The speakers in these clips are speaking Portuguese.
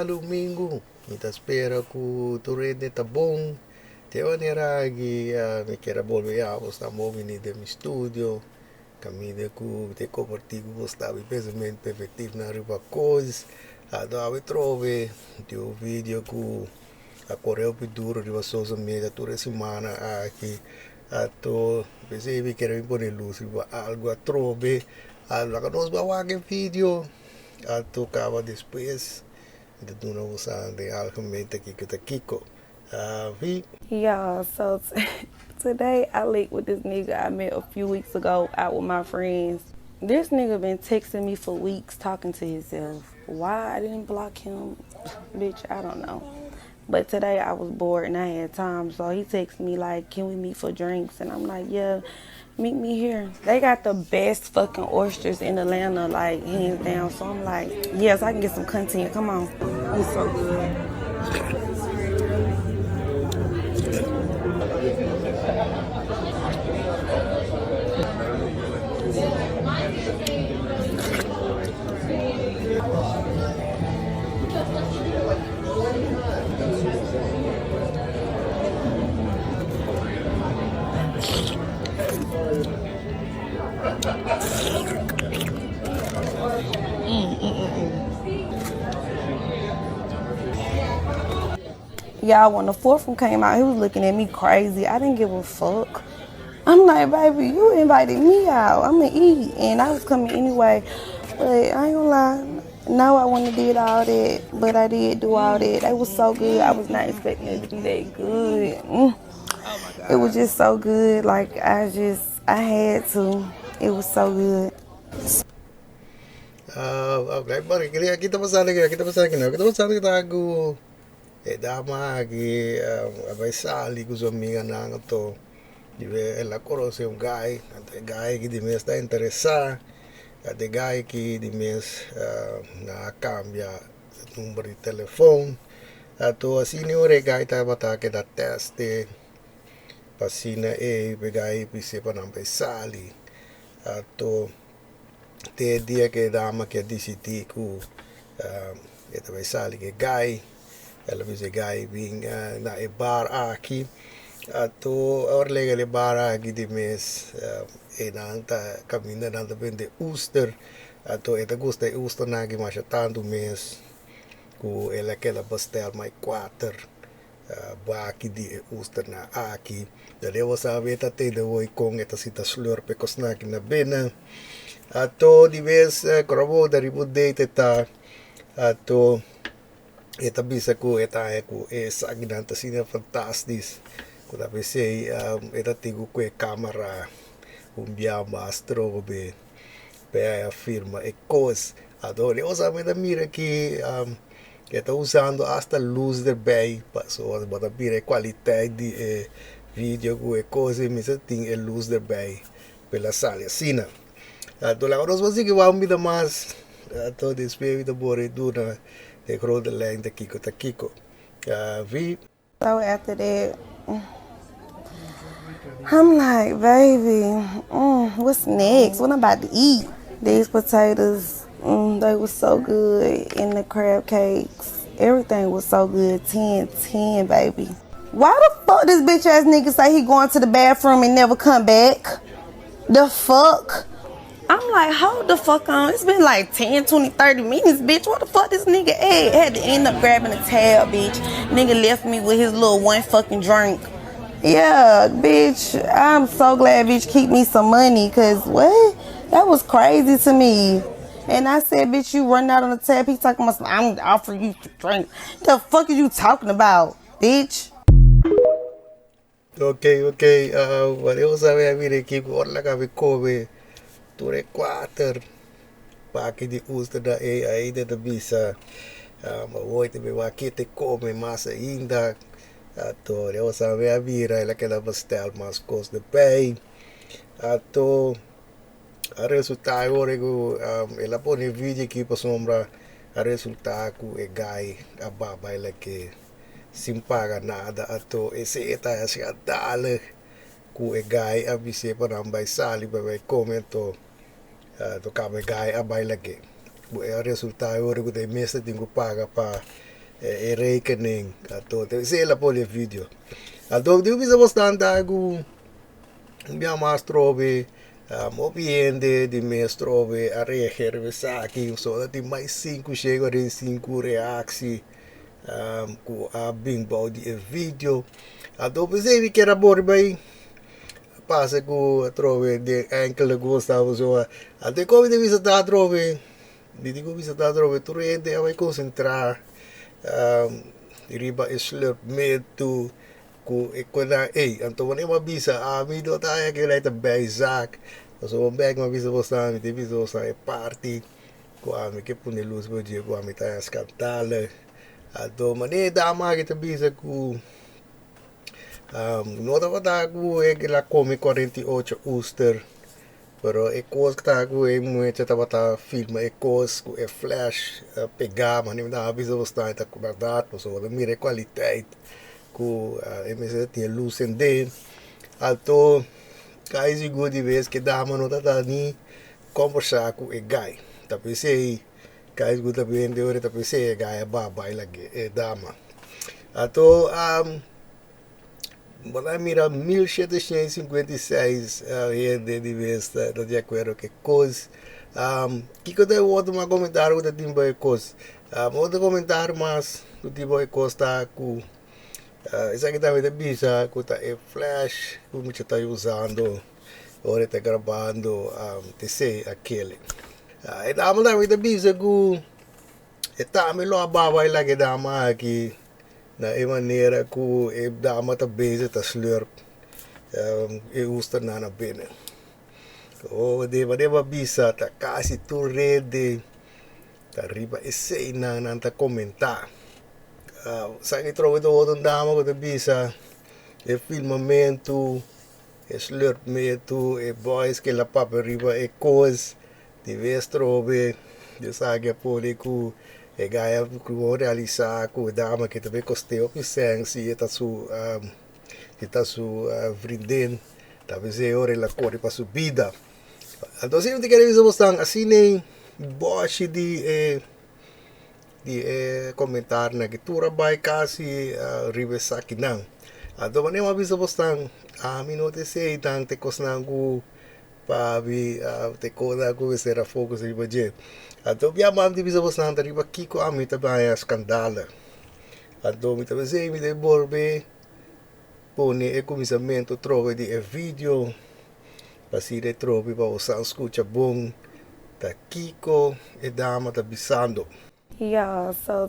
domingo. Ita spera ku tu rede tá bom. Te oneragi me quer volver a stamos vini de mi studio. Camide ku te compartigo stava pensamento perfettivo na riba coisa. Dove trove o vídeo ku a correu duro riba social media toda semana aqui. Ato percebi que era impor luz riba algo a trove. Allora che non sbagliamo il video, toccava depois de una usando algemamente Kiko. Vi? Yeah, so today I linked with this nigga I met a few weeks ago out with my friends. This nigga been texting me for weeks talking to himself. Why I didn't block him, bitch, I don't know. But today I was bored and I had time, so he texted me like, can we meet for drinks? And I'm like, yeah, meet me here. They got the best fucking oysters in Atlanta, like hands down. So I'm like, yes, I can get some content. Come on. It's so good. Y'all, when the fourth one came out, he was looking at me crazy. I didn't give a fuck. I'm like, baby, you invited me out. I'm gonna eat. And I was coming anyway. But I ain't gonna lie. No, I wouldn't have did all that. But I did do all that. They was so good. I was not expecting it to be that good. It was just so good. Like, I had to. It was so good. Okay, bari kita pasal kita tagu dama que vai sali com os amigos na to ela conhece guy que de mês está interessado de guy que de mês na cambia número de telefone to assim o guy tá bata que da teste passina pegar pise para não vai sali to te dia que dama que decidi que vai sali que guy ela bisa guy being na bar aqui ato orlega le bar aqui de mês nanta caminha nanta vende Oyster ato eta gosta Oyster na que mais tanto mês ku ela que ela pastel mais quatro aqui de Oyster na aqui da levo sabe eta te de oi com eta sita slur pe kosna aqui na bena ato di vez krobo dari budete ta ato eta bisa ku eta ku saginanta sina fantastis ku da pensei eta tigo ku camera bia mastro be a firma e cos adore osa me da mira que eta usando hasta luz de bay passo bota mira qualità di video ku e cose mi sa ting e luz de bay pela sala sina do la oros vasi que vamos vida mais to despeito da bore dura de grote lijn de Kiko. Wie? So after that, I'm like, baby, what's next? What I'm about to eat? These potatoes, they were so good. And the crab cakes, everything was so good. 10, baby. Why the fuck this bitch ass nigga say he going to the bathroom and never come back? The fuck? I'm like, hold the fuck on. It's been like 10, 20, 30 minutes, bitch. What the fuck this nigga at? Had to end up grabbing a tab, bitch. Nigga left me with his little one fucking drink. Yeah, bitch. I'm so glad bitch keep me some money, cause what? That was crazy to me. And I said, bitch, you running out on the tab. He talking about, I'm offering you to drink. The fuck are you talking about, bitch? Okay. Valeu saber a vir aqui com outra que come. Ture 4 paque de Oyster da aí da bisa ma voi te va que te come mais ainda ato eu sabe a vira ela que ela pastel mais cos de pay ato a resultado ora go ela põe vídeo aqui para sombra a resultado é gai a baba ela que sem paga nada ato esse eta assim a dale ku e gai a bise para não vai sali para vai comentou to kame gai a baila ke bu e resultado ora ku de mesa tingo paga pa rekening. Ato, te sela po le video. Ato, di bisa bastante tago minha mais trove moviende de mês trove a reserva aqui só tem mais 5 chega de 5 reações com a bimbo de vídeo a do você que era bom bem passa com a trove de enkele gostava só até como de visitar trove de como visitar trove tu rende vai concentrar riba slurp medo ku ikuna anto wani mabisa mi do tayo kaya ita bezak so bag mabisa bosta mi te biso sa e party ku ami ke puni luz boje ku ami tayo skandale ato mani dama kita bisa ku nota pata ku la come 48 Oyster pero ekos ta ku muecha tabata film ekos ku flash pegar mani da bisa bosta ita ku badat so mire kwaliteit ku MSC tinha luz acender alto cai seguro de vez que dá mano tá ni conversar com o gai tá pensei cai seguro também de hora tá pensei gai baba lagi dama alto Bora mira 1756 de vez tá de acordo que coisa que eu tenho outro comentário que tem boa coisa outro comentário mas do tipo de coisa tá com isso aqui também é bisa, que é flash, como você está usando, ou está gravando, TC aquele. E dama também é bisa que está me lo ababa lá que dama aqui, na maneira que é dama tá bisa tá slurp, e usa na bene. O de bisa tá quase tudo rede, tá riba esse na tá comentar. Sa che trovo todo dama con bisa e filmamento e slurpmento e boys che la papa riba e cos di vestrobe di saga poli ku e gaia ku realizar ku dama che te costeo più sensi e ta su vrinden ta vese ore la cori pa subida entonces eu te quero dizer bastante assim nem boche di comentar na gitura bay kasi ribes sa kinang. Ato man yung mabisa bostang no te say tang te kos na gu pabi te koda gu sera focus riba je. Ato biya mam di bisa bostang ta riba kiko ami ta baya skandala. Ato mi ta bese mi de borbe pone e comisamento trove di video pasire trove pa usan escucha bom ta kiko e dama ta bisando. Yeah, so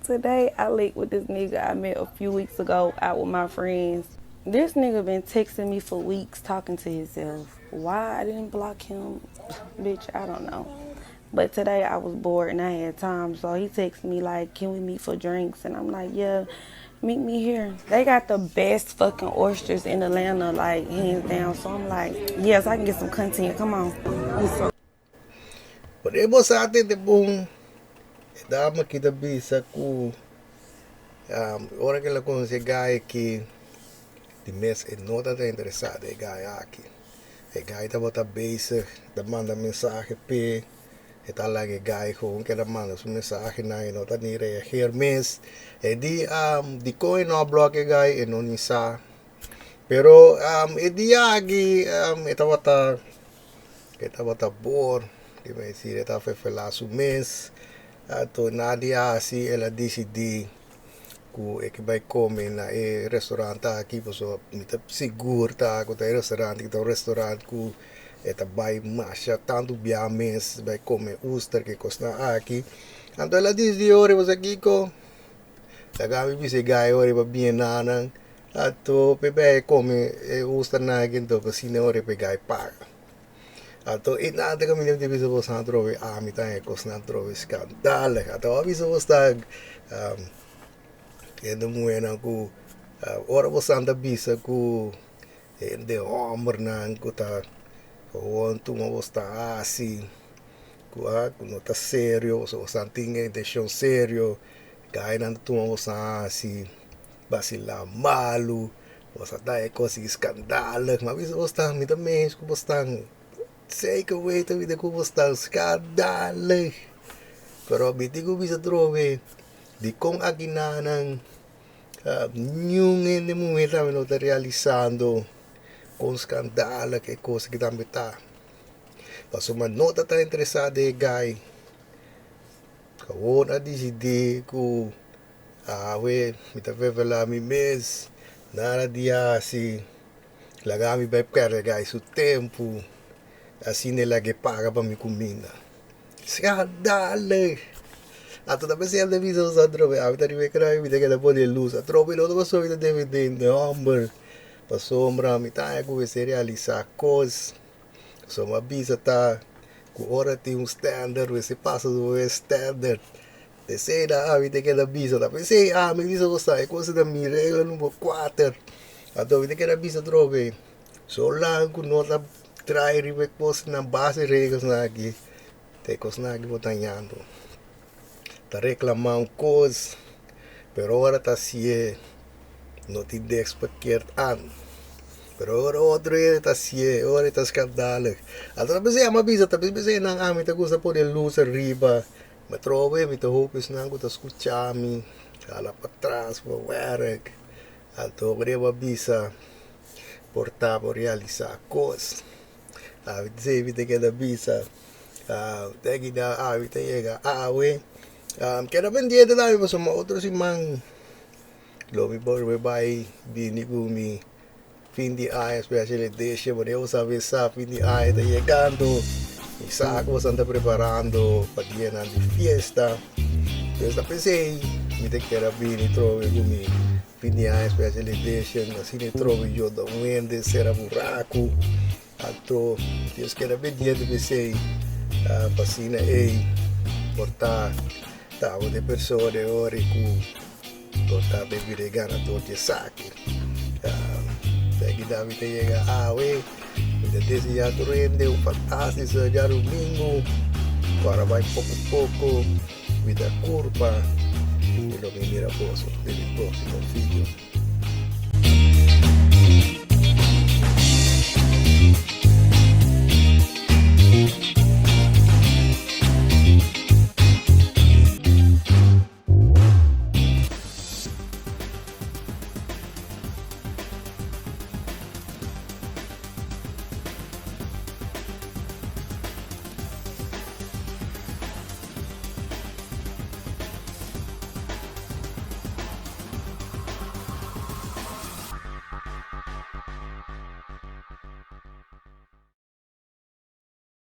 today I linked with this nigga I met a few weeks ago out with my friends. This nigga been texting me for weeks talking to himself. Why I didn't block him, bitch, I don't know. But today I was bored and I had time, so he texted me like, can we meet for drinks? And I'm like, yeah, meet me here. They got the best fucking oysters in Atlanta, like hands down. So I'm like, yes, I can get some content, come on. Podemos atin de bom dama kita bisa ku ora que la conoce gai que de mês e não tá interessado e gai aqui e gai tá bota base da manda mensagem pe e tá lá que gai com que da manda su mensagem na e não tá ni reagir mês e di coin no block e gai e não nisa pero e di aqui e tá bota bor que vai ser e tá fefelar su mês ato nadia si ela decidi ku que vai comer na restaurante aqui so mita seguro tá ku tá restaurante tá restaurante ku eta vai masha tanto biames vai comer Oyster que costa aqui então ela diz ore você aqui ko tagami bise gai ore ba bien nanan ato pe come Oyster na aqui então assim ore pe gai paga Ato inate kami nem bisa bosan trove amita e kosna trove skandale. Ato bisa bostag endo muena ku ora bosan da bisa ku ende omr nan ku ta on tu mo bosta asi ku no ta serio so something intention serio gai nan tu mo bosta asi basila malu bosa da e cosi skandale ma bisa bosta mi da mes ku bostang Zeker weten wie de koepel staan skandale. Pero biti ko bisa trove di kung aginanang nyungen de momento kami nota realizando com skandala que coisa que também tá. Mas uma nota tá interessada em guy. Kawon a decidir que we mita vevela mi mês nara dia assim lagami vai carregar o tempo assim ele lage paga para me comida. Skandale. Ato também se ele visa usar droga, a vida de ver vida que depois de luz, a droga não passou vida deve ter number, passou a mitad que se realizar coisas, só uma visa tá, que hora tem standard, você passa do standard, de sei da a vida que da visa, tá pensei me visa gostar, é coisa da minha regra número 4, a vida que da visa droga, só lá que não tá trai ribe coisa na base regras na aqui, tem coisa na aqui botando. Tá reclamando coisas, pero agora tá se não te deixa para querer pero agora outro tá se agora tá escandalo. Até pensei uma visa, tá pensei nang me tá gosta por luz arriba, mas trove me tá hopes nang tá escuchar me, lá para trás para work, alto greva visa portar por realizar coisas. A dizer que tem da visa, tem que dar a chega we. Kaya pendiente tayo sa mga otros si Mang Lomi Borbe by Bini Gumi fin de año, especially desde eu sabe fin de año está llegando y saco se anda preparando para llenar de fiesta. Entonces pensé me te quiera Bini trove Gumi fin de año, especially desde así ne trove yo da wende será buraco alto Dios quiera pendiente pensei pasina portar tavo de persone ore cu portar bebida gana torte saque daqui David chega we desde já rende fantástico já domingo agora vai pouco vida curva e lo mira posso del próximo vídeo